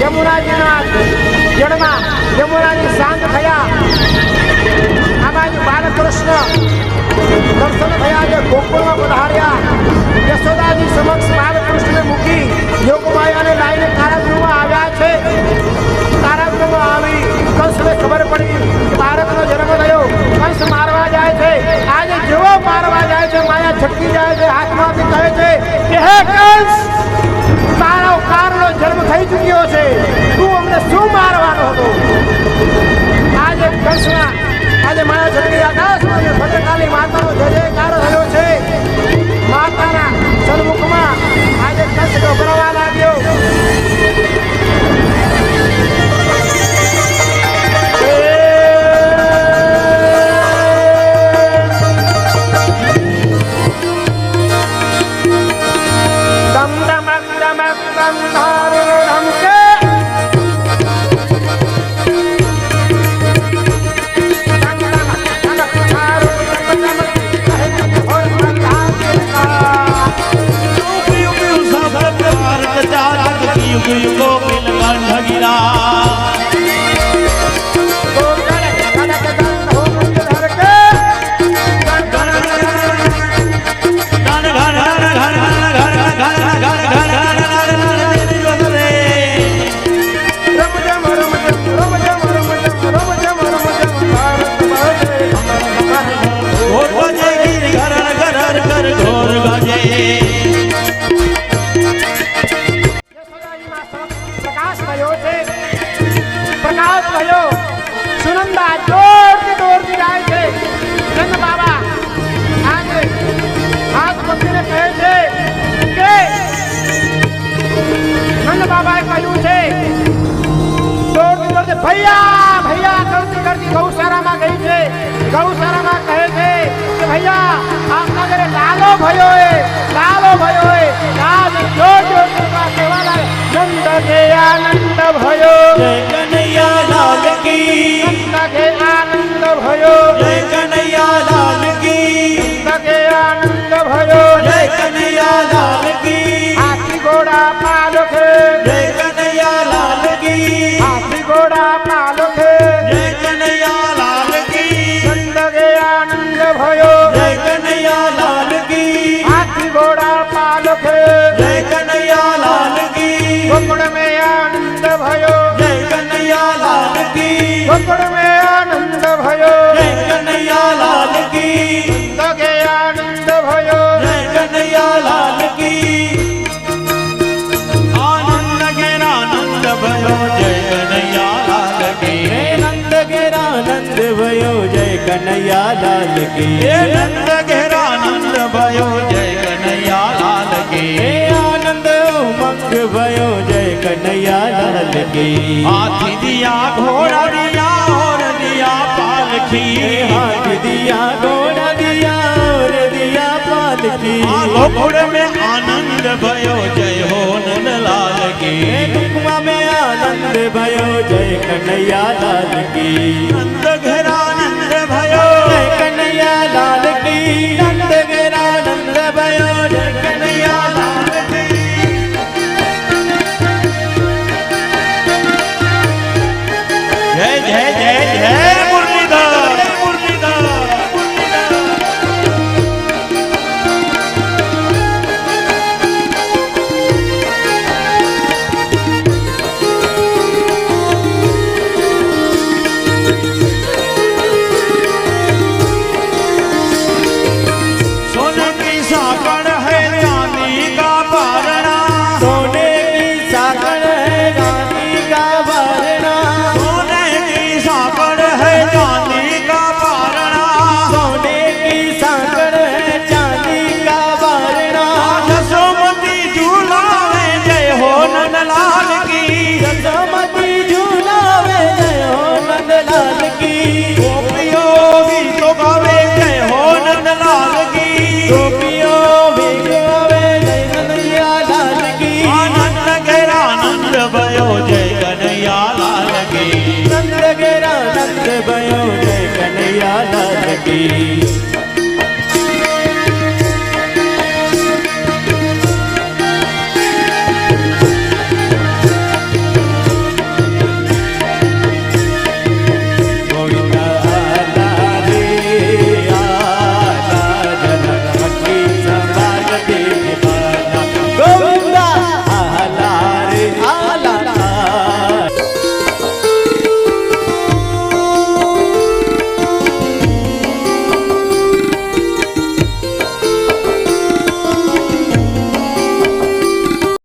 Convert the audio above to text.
યમુનાજીના જળમાં યમુનાજી શાંત થયા. આ બાજુ બાલકૃષ્ણ દર્શન થયા છે, ગોકુળમાં પધાર્યા. યશોદાજી સમક્ષ બાલકૃષ્ણને મૂકી યોગમાયાને લાઈને કારાગૃહમાં આવ્યા છે. કારાગૃહમાં આવી કંસને ખબર પડી કે બાળકનો જન્મ થયો. કંસ મારવા જાય છે. આજે જેવો મારવા જાય છે માયા છટકી જાય છે, હાથમાંથી કહે છે કે હે કંસ, તારો કારનો જન્મ થઈ ચૂક્યો છે, તું અમને શું મારવાનો હતો? આજે કંસના આજે માયા છટકી આકાશમાં ભદ્રકાલી માતાનો જય જયકાર થયો છે. માતાના સન્મુખમાં આજે કંસ ગભરાવા લાગ્યો. ભૈયા ભૈયા કરતી કરતી ગૌશાળામાં ગઈ છે. ગૌશાળામાં કહે છે કે ભૈયા આપના ઘરે લાલો ભયો રાજ જોર જોર કરવા કહેવા લાગે નંદ કે આનંદ ભયો જય કનૈયા લાલ કી, નંદ કે આનંદ ભયો જય કનૈયા લાલ કી, નંદ કે આનંદ ભયો જય કનૈયા લાલ કી, હાથી ઘોડા પાલખે જય કનૈયા લાલ કી, હાથી ઘોડા પાલખે જય કનૈયા લાલ કી, નંદ કે આનંદ ભયો જય કનૈયા લાલ કી, હાથી ઘોડા પાલખે જય કનૈયા લાલ કી, ગોકુળ में आनंद भयो જય કનૈયા લાલ કી, ગોકુળ में आनंद भयो જય કનૈયા લાલ કી, નંદ કે આનંદ भयो જય કનૈયા લાલ કી, આનંદ ઘેરાનંદ ભયો જય કનૈયા લાલ કી, હે નંદ ઘેરાનંદ ભયો જય કનૈયા લાલ કી, હે નંદ ઘેરાનંદ ભયો જય કનૈયા લાલ કી, હે આનંદ ઉમંગ ભયો જય કનૈયા લાલ કી, હાથી દિયા ઘોડા દિયા ઓર દિયા પાલખી, હાથ દિયા ઘોડા દિયા ઓર દિયા પાલકી, ગોકુળ में आनंद भयो जय हो नंदलाल की, હે ટૂંકમાં મેં આનંદ ભયો જય કનૈયા લાલ કી, નંદ ઘેરાનંદ भयो જય કનૈયા લાલ કી, નંદ ઘેરાનંદ ભયો જય કનૈયા લાલ કી, जय जय जय जय मुरलीधर मुरलीधर सोने की साकड़ है चांदी का पारणा, सोने की साकड़ है चांदी का भरना, सोने की साकड़ है चांदी का पारणा, सोने की साकड़ है चांदी का भरना, यशोमती झूलावे जय हो नंदलाल की, यशोमती झूलावे जय हो नंदलाल की, गोपियों गीतों गावे जय हो नंदलाल की, गोपियों भी गावे जय कन्हैया लाल की, आनंद घेरानंद भयो जय कन्हैया लाल की, नंद घेरानंद भयो जय कन्हैया लाल की।